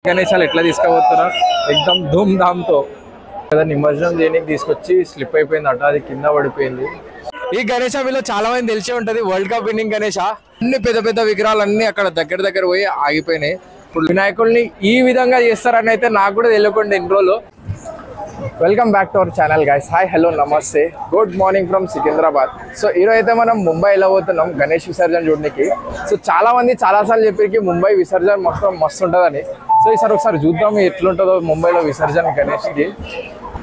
గణేశాలు ఎట్లా తీసుకుపోతారా ఎక్దమ్ ధూమ్ ధామ్ తో కదా నిమజ్జనం చేయడానికి తీసుకొచ్చి స్లిప్ అయిపోయిందట, అది కింద పడిపోయింది. ఈ గణేశ వీళ్ళు చాలా మంది తెలిసే ఉంటది, వరల్డ్ కప్ విన్నింగ్ గణేశ. అన్ని పెద్ద పెద్ద విగ్రహాలు అన్ని అక్కడ దగ్గర పోయి ఆగిపోయినాయి. ఇప్పుడు వినాయకుడిని ఈ విధంగా చేస్తారని అయితే నాకు కూడా తెలియకుండా ఇన్ని రోజులు. Welcome back to our channel guys. Hi hello నమస్తే, good morning from Secunderabad. So ఈరోజు అయితే మనం ముంబై వెళ్ళబోతున్నాం గణేష్ విసర్జన చూడడానికి. సో చాలా మంది చాలాసార్లు చెప్పారు ముంబై విసర్జన మొత్తం మస్తు ఉంటుందని. సో ఈసారి ఒకసారి చూద్దాం ఎట్లుంటుందో ముంబైలో విసర్జన గణేష్కి.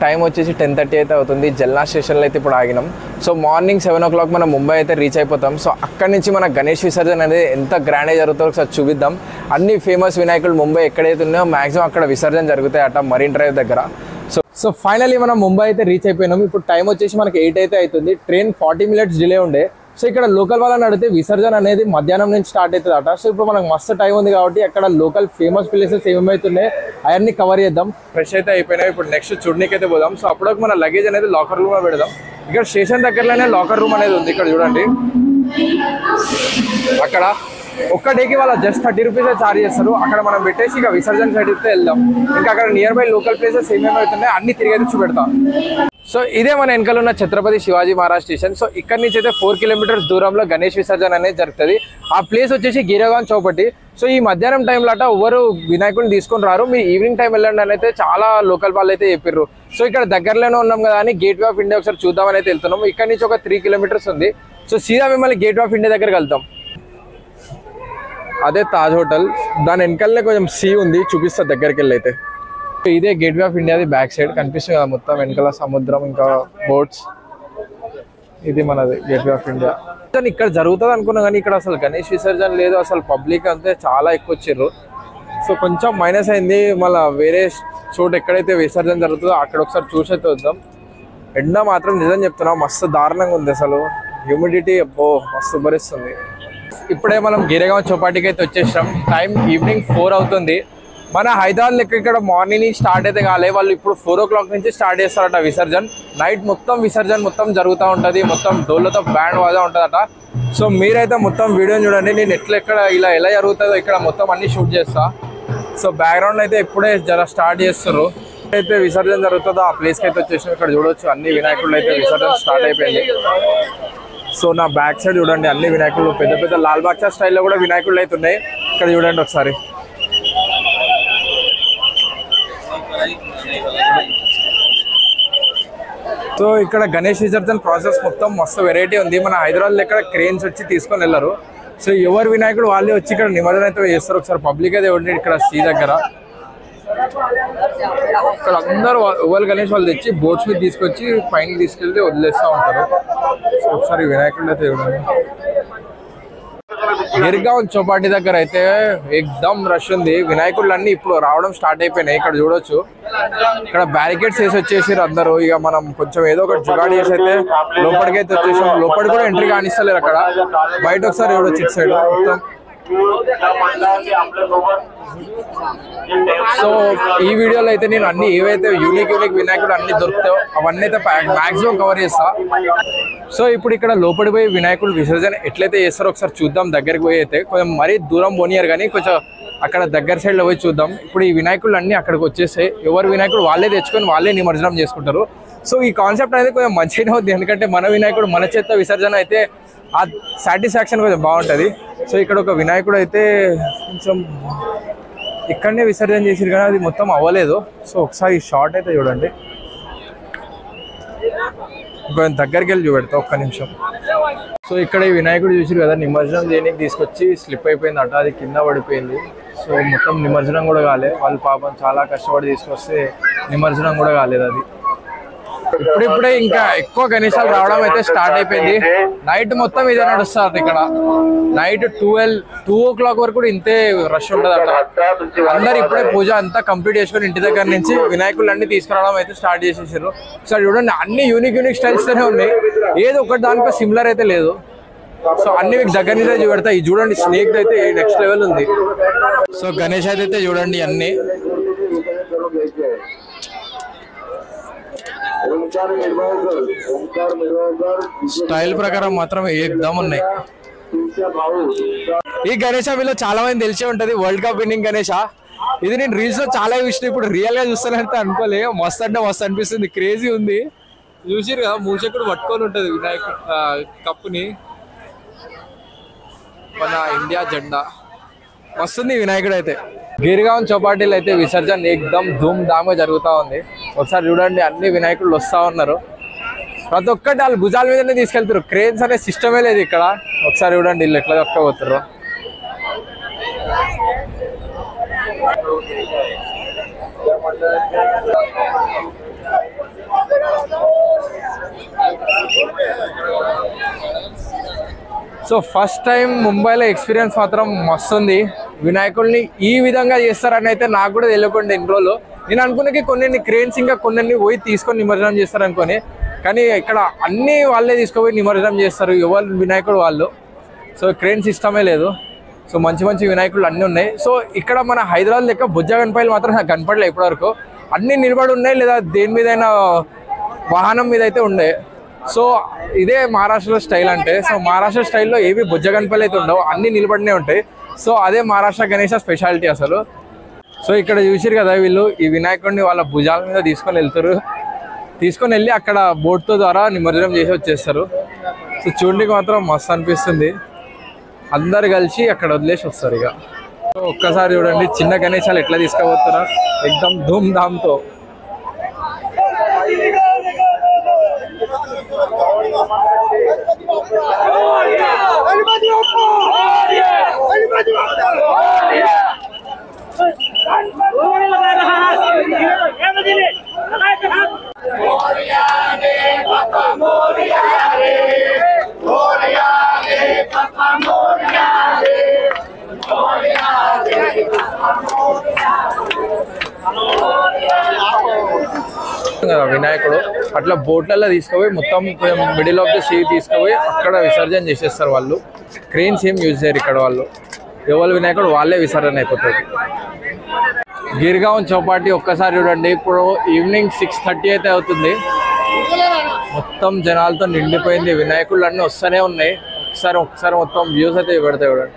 టైం వచ్చేసి 10:30 అయితే అవుతుంది. జల్నా స్టేషన్లో అయితే ఇప్పుడు ఆగినాం. సో మార్నింగ్ 7 o'clock మనం ముంబై అయితే రీచ్ అయిపోతాం. సో అక్కడి నుంచి మన గణేష్ విసర్జన అనేది ఎంత గ్రాండ్గా జరుగుతుందో ఒకసారి చూపిద్దాం. అన్ని ఫేమస్ వినాయకులు ముంబై ఎక్కడైతే ఉన్నాయో మ్యాక్సిమం అక్కడ విసర్జన జరుగుతాయట మరీన్ డ్రైవ్ దగ్గర. సో ఫైనలీ మనం ముంబై అయితే రీచ్ అయిపోయినాం. ఇప్పుడు టైం వచ్చేసి మనకి 8 అయితే అవుతుంది. ట్రైన్ 40 minutes డిలే ఉండే. సో ఇక్కడ లోకల్ వాళ్ళని అడిగితే విసర్జన అనేది మధ్యాహ్నం నుంచి స్టార్ట్ అవుతుంది అట. సో ఇప్పుడు మనకు మస్తు టైం ఉంది కాబట్టి అక్కడ లోకల్ ఫేమస్ ప్లేసెస్ ఏమేమవుతున్నాయి అవన్నీ కవర్ చేద్దాం. ఫ్రెష్ అయితే అయిపోయినాయి. ఇప్పుడు నెక్స్ట్ చూడనీకి అయితే పోదాం. సో అప్పుడు మన లగేజ్ అనేది లాకర్ రూమ్లో పెడదాం. ఇక్కడ స్టేషన్ దగ్గరలోనే లాకర్ రూమ్ అనేది ఉంది. ఇక్కడ చూడండి, అక్కడ ఒక్క డేకి వాళ్ళ జస్ట్ 30 rupees చార్జ్ చేస్తారు. అక్కడ మనం పెట్టేసి ఇక విసర్జన సైడ్ అయితే వెళ్దాం. ఇంకా అక్కడ నియర్ బై లోకల్ ప్లేసెస్ ఏమేమి అవుతున్నాయి అన్ని తిరిగి చూపెడతాం. సో ఇదే మన వెనకాల ఉన్న ఛత్రపతి శివాజీ మహారాజ్ స్టేషన్. సో ఇక్కడ నుంచి అయితే 4 kilometers దూరంలో గణేష్ విసర్జన అనేది జరుగుతుంది. ఆ ప్లేస్ వచ్చేసి గిరగాన్ చౌపటి. సో ఈ మధ్యాహ్నం టైంలో అట ఎవరు వినాయకుడిని తీసుకొని రారు, మీరు ఈవినింగ్ టైం వెళ్ళండి అని అయితే చాలా లోకల్ వాళ్ళు అయితే చెప్పారు. సో ఇక్కడ దగ్గరలోనే ఉన్నాం కదా అని గేట్ వే ఆఫ్ ఇండియా ఒకసారి చూద్దామని అయితే వెళ్తున్నాం. ఇక్కడ నుంచి ఒక 3 kilometers ఉంది. సో సీదా మిమ్మల్ని గేట్ వే ఆఫ్ ఇండియా దగ్గరికి వెళ్తాం. అదే తాజ్ హోటల్, దాని వెనకాలనే కొంచెం సీ ఉంది, చూపిస్తా దగ్గరికి వెళ్ళి అయితే. ఇదే గేట్ వే ఆఫ్ ఇండియాది బ్యాక్ సైడ్ కనిపిస్తుంది కదా, మొత్తం వెనకాల సముద్రం ఇంకా బోట్స్. ఇది మనది గేట్ వే ఆఫ్ ఇండియా. ఇక్కడ జరుగుతుంది అనుకున్నా కానీ ఇక్కడ అసలు గణేష్ విసర్జన లేదు, అసలు పబ్లిక్ అంతే చాలా ఎక్కువ వచ్చారు. సో కొంచెం మైనస్ అయింది. మళ్ళీ వేరే చోటు ఎక్కడైతే విసర్జన జరుగుతుందో అక్కడ ఒకసారి చూసి అయితే వద్దాం. ఎండ మాత్రం నిజం చెప్తున్నా మస్తు దారుణంగా ఉంది, అసలు హ్యూమిడిటీ అబ్బో మస్తు భరిస్తుంది. ఇప్పుడే మనం గిరేగాం చౌపాటికి అయితే వచ్చేసాం. టైం ఈవినింగ్ 4 అవుతుంది. మన హైదరాబాద్ లెక్క ఇక్కడ మార్నింగ్ స్టార్ట్ అయితే కాలే, వాళ్ళు ఇప్పుడు 4 o'clock నుంచి స్టార్ట్ చేస్తారట విసర్జన. నైట్ మొత్తం విసర్జన మొత్తం జరుగుతూ ఉంటుంది, మొత్తం డోళ్ళతో బ్యాండ్ వాజా ఉంటుందట. సో మీరైతే మొత్తం వీడియోని చూడండి, నేను ఎక్కడ ఇలా ఎలా జరుగుతుందో ఇక్కడ మొత్తం అన్ని షూట్ చేస్తా. సో బ్యాక్గ్రౌండ్ అయితే ఇప్పుడే స్టార్ట్ చేస్తారు. అయితే విసర్జన జరుగుతుందో ఆ ప్లేస్కి అయితే వచ్చేసాం. ఇక్కడ చూడొచ్చు అన్ని వినాయకులు అయితే విసర్జన స్టార్ట్ అయిపోయింది. సో నా బ్యాక్ సైడ్ చూడండి అన్ని వినాయకులు పెద్ద పెద్ద లాల్ బాక్షా స్టైల్లో కూడా వినాయకులు అయితే ఉన్నాయి. ఇక్కడ చూడండి ఒకసారి. సో ఇక్కడ గణేష్ విసర్జన ప్రాసెస్ మొత్తం మస్తు వెరైటీ ఉంది. మన హైదరాబాద్లో ఇక్కడ క్రేన్స్ వచ్చి తీసుకొని వెళ్ళరు. సో ఎవరు వినాయకుడు వాళ్ళే వచ్చి ఇక్కడ నిమజ్జనం అయితే చేస్తారు. ఒకసారి పబ్లిక్ అయితే ఉండి ఇక్కడ సీ దగ్గర ఇక్కడ అందరూ ఎవరు గణేష్ వాళ్ళు తెచ్చి బోట్స్ మీద తీసుకొచ్చి పైన తీసుకెళ్తే వదిలేస్తూ ఉంటారు. సో ఒకసారి వినాయకుడు అయితే చూడండి. గిర్గావ్ చౌపాటి దగ్గర అయితే ఎక్దమ్ రష్ ఉంది. వినాయకుళ్ళు అన్ని ఇప్పుడు రావడం స్టార్ట్ అయిపోయినాయి. ఇక్కడ చూడొచ్చు ఇక్కడ బ్యారికేడ్స్ వేసి వచ్చేసారు అందరూ. ఇక మనం కొంచెం ఏదో ఒకటి జుగాడి చేసి అయితే లోపలికి అయితే వచ్చేసాం. లోపలికి కూడా ఎంట్రీ కానిస్తలేరు. అక్కడ బయట ఒకసారి చూడొచ్చు ఇటు సైడ్ మొత్తం. సో ఈ వీడియోలో అయితే నేను అన్ని ఏవైతే యూనిక్ వినాయకుడు అన్ని దొరుకుతాయో అవన్నీ అయితే మాక్సిమం కవర్ చేస్తా. సో ఇప్పుడు ఇక్కడ లోపలి పోయి వినాయకుడు విసర్జన ఎట్లయితే చేస్తారో ఒకసారి చూద్దాం. దగ్గరికి పోయి అయితే కొంచెం మరీ దూరం పోనీయారు కానీ కొంచెం అక్కడ దగ్గర సైడ్లో పోయి చూద్దాం. ఇప్పుడు ఈ వినాయకులు అన్ని అక్కడికి వచ్చేసాయి. ఎవరు వినాయకుడు వాళ్ళే తెచ్చుకొని వాళ్ళే నిమజ్జనం చేసుకుంటారు. సో ఈ కాన్సెప్ట్ అనేది కొంచెం మంచిగానే ఉంది, ఎందుకంటే మన వినాయకుడు మన చేత విసర్జన అయితే ఆ సాటిస్ఫాక్షన్ కొంచెం బాగుంటుంది. సో ఇక్కడ ఒక వినాయకుడు అయితే కొంచెం ఇక్కడనే విసర్జన చేసారు కానీ అది మొత్తం అవ్వలేదు. సో ఒకసారి ఈ షార్ట్ అయితే చూడండి, కొంచెం దగ్గరికి వెళ్ళి చూపెడతా ఒక్క నిమిషం. సో ఇక్కడ ఈ వినాయకుడు చూసారు కదా, నిమజ్జనం చేయడానికి తీసుకొచ్చి స్లిప్ అయిపోయింది అట, అది కింద పడిపోయింది. సో మొత్తం నిమజ్జనం కూడా కాలేదు. వాళ్ళు పాపం చాలా కష్టపడి తీసుకొస్తే నిమజ్జనం కూడా కాలేదు. అది ఇప్పుడిప్పుడే ఇంకా ఎక్కువ గణేశాలు రావడం అయితే స్టార్ట్ అయిపోయింది. నైట్ మొత్తం ఇదే నడుస్తారు. ఇక్కడ నైట్ 2 o'clock వరకు కూడా ఇంతే రష్ ఉంటుంది అట. అందరు ఇప్పుడే పూజ అంతా కంప్లీట్ చేసుకొని ఇంటి దగ్గర నుంచి వినాయకులు అన్ని తీసుకురావడం అయితే స్టార్ట్ చేసేసారు. సరే చూడండి అన్ని యూనిక్ స్టైల్స్ తోనే ఉన్నాయి, ఏదో ఒకటి దానిపై సిమిలర్ అయితే లేదు. సో అన్ని మీకు దగ్గర నుంచి చూపెడతా. ఇది చూడండి స్నేక్ అయితే నెక్స్ట్ లెవెల్ ఉంది. సో గణేష్ అయితే చూడండి అన్ని స్టైల్ ప్రకారం మాత్రం ఏకదమ్ ఉన్నాయి. ఈ గణేశ వీళ్ళు చాలా మంది తెలిసే ఉంటది, వరల్డ్ కప్ విన్నింగ్ గణేశ. ఇది నేను రీల్స్ లో చాలా చూసిన, ఇప్పుడు రియల్ గా చూస్తానంటే అనుకోలే. మస్తు అంటే మస్తు అనిపిస్తుంది, క్రేజీ ఉంది. చూసిరు కదా మూషకుడు పట్టుకొని ఉంటది వినాయక కప్పుని, మన ఇండియా జెండా. వస్తుంది వినాయకుడు అయితే. గిరిగాం చౌపాటీలు అయితే విసర్జన ఎక్దమ్ ధూమ్ ధామ్ గా జరుగుతూ ఉంది. ఒకసారి చూడండి, అన్ని వినాయకులు వస్తూ ఉన్నారు. ప్రతి ఒక్కటి వాళ్ళు భుజాల మీదనే తీసుకెళ్తారు. క్రేన్స్ అనే సిస్టమే లేదు ఇక్కడ. ఒకసారి చూడండి వీళ్ళు ఎట్లా దొక్కబోతారు. సో ఫస్ట్ టైం ముంబైలో ఎక్స్పీరియన్స్ మాత్రం మస్తు ఉంది. వినాయకుడిని ఈ విధంగా చేస్తారని అయితే నాకు కూడా తెలియకుండా ఇన్ని రోజులు. నేను అనుకునే కొన్ని క్రేన్స్ ఇంకా కొన్ని పోయి తీసుకొని నిమజ్జనం చేస్తారు అనుకొని, కానీ ఇక్కడ అన్నీ వాళ్ళే తీసుకుపోయి నిమజ్జనం చేస్తారు, ఎవరు వినాయకుడు వాళ్ళు. సో క్రేన్ సిస్టమే లేదు. సో మంచి మంచి వినాయకులు అన్నీ ఉన్నాయి. సో ఇక్కడ మన హైదరాబాద్ లెక్క బుజ్జ గణపతులు మాత్రం నాకు కనపడలేదు ఇప్పటివరకు. అన్నీ నిలబడి ఉన్నాయి, లేదా దేని మీదైనా వాహనం మీద అయితే ఉండే. సో ఇదే మహారాష్ట్రలో స్టైల్ అంటే. సో మహారాష్ట్ర స్టైల్లో ఏవి బుజ్జ గణపతులు అయితే ఉండవు, అన్నీ నిలబడినే ఉంటాయి. సో అదే మహారాష్ట్ర గణేష స్పెషాలిటీ అసలు. సో ఇక్కడ చూసిరు కదా, వీళ్ళు ఈ వినాయకుడిని వాళ్ళ భుజాల మీద తీసుకొని వెళ్తారు. తీసుకొని వెళ్ళి అక్కడ బోట్తో ద్వారా నిమజ్జనం చేసి వచ్చేస్తారు. సో చూడడానికి మాత్రం మస్తు అనిపిస్తుంది. అందరు కలిసి అక్కడ వదిలేసి వస్తారు. ఇక సో ఒక్కసారి చూడండి చిన్న గణేశాలు ఎట్లా తీసుకుపోతారో ఎక్దమ్ ధూమ్ ధామ్తో. వినాయకుడు అట్లా బోట్లలో తీసుకుపోయి మొత్తం మిడిల్ ఆఫ్ ద సీ తీసుకుపోయి అక్కడ విసర్జన చేసేస్తారు వాళ్ళు. క్రెయిన్స్ ఏం యూజ్ చేయరు ఇక్కడ వాళ్ళు. ఎవరు వినాయకుడు వాళ్ళే విసర్జన అయిపోతుంది. గిరిగాం చౌపాటి ఒక్కసారి చూడండి, ఇప్పుడు ఈవినింగ్ 6:30 అయితే అవుతుంది. మొత్తం జనాలతో నిండిపోయింది. వినాయకుళ్ళు అన్నీ వస్తూనే ఉన్నాయి. ఒకసారి మొత్తం వ్యూస్ అయితే పెడతాయి చూడండి.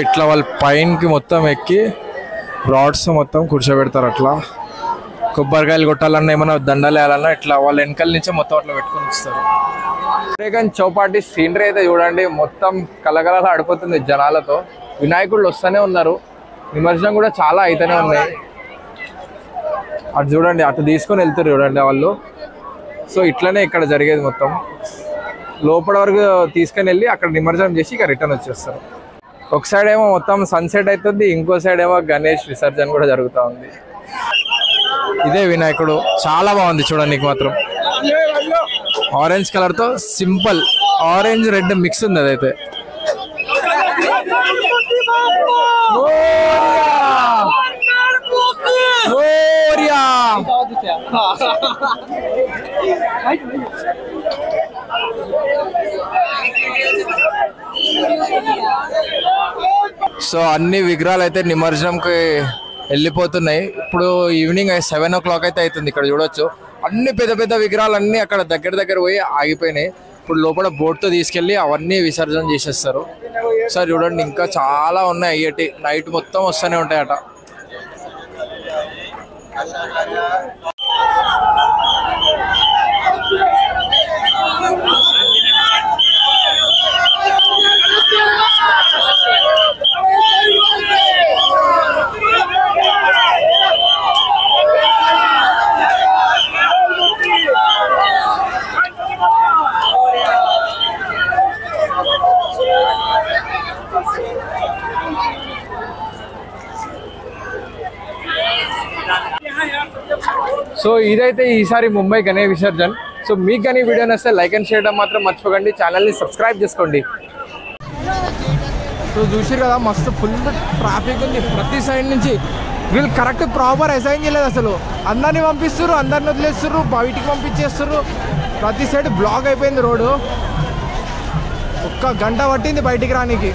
ఇట్లా వాళ్ళు పైనకి మొత్తం ఎక్కి రాడ్స్ మొత్తం కూర్చోబెడతారు. అట్లా కొబ్బరికాయలు కొట్టాలన్నా ఏమన్నా దండలు వేయాలన్నా ఇట్లా వాళ్ళ వెనకాల నుంచే మొత్తం అట్లా పెట్టుకొని వస్తారు. కానీ చౌపాటి సీనరీ అయితే చూడండి, మొత్తం కలకలలా ఆడిపోతుంది జనాలతో. వినాయకుళ్ళు వస్తూనే ఉన్నారు, నిమజ్జనం కూడా చాలా అయితేనే ఉన్నాయి. అటు చూడండి, అటు తీసుకొని వెళ్తారు చూడండి వాళ్ళు. సో ఇట్లనే ఇక్కడ జరిగేది మొత్తం. లోపల వరకు తీసుకొని వెళ్ళి అక్కడ నిమజ్జనం చేసి ఇక రిటర్న్ వచ్చేస్తారు. ఒక సైడ్ ఏమో మొత్తం సన్సెట్ అవుతుంది, ఇంకో సైడ్ ఏమో గణేష్ విసర్జన కూడా జరుగుతూ ఉంది. ఇదే వినాయకుడు చాలా బాగుంది చూడండి. మాత్రం ఆరెంజ్ కలర్ తో సింపుల్ ఆరెంజ్ రెడ్ మిక్స్ ఉంది అదైతే. సో అన్ని విగ్రహాలు అయితే నిమజ్జనంకి వెళ్ళిపోతున్నాయి. ఇప్పుడు ఈవినింగ్ 7 o'clock అయితే అవుతుంది. ఇక్కడ చూడొచ్చు అన్ని పెద్ద పెద్ద విగ్రహాలు అన్ని అక్కడ దగ్గర పోయి ఆగిపోయినాయి. ఇప్పుడు లోపల బోట్తో తీసుకెళ్ళి అవన్నీ విసర్జన చేసేస్తారు. సార్ చూడండి, ఇంకా చాలా ఉన్నాయి అయ్యేటి. నైట్ మొత్తం వస్తూనే ఉంటాయట. సో ఇదైతే ఈసారి ముంబై గణేష్ విసర్జన్. సో మీకు కానీ వీడియో నచ్చితే లైక్ అండ్ షేర్ మాత్రం మర్చిపోకండి, ఛానల్ని సబ్స్క్రైబ్ చేసుకోండి. సో చూసారు కదా మస్తు ఫుల్ ట్రాఫిక్ ఉంది ప్రతి సైడ్ నుంచి. వీళ్ళు కరెక్ట్ ప్రాపర్ అసైన్ చేయలేదు అసలు. అందరినీ పంపిస్తారు, అందరిని వదిలేస్తారు, బయటికి పంపించేస్తారు. ప్రతి సైడ్ బ్లాక్ అయిపోయింది రోడ్డు. ఒక్క గంట పట్టింది బయటికి రానికి.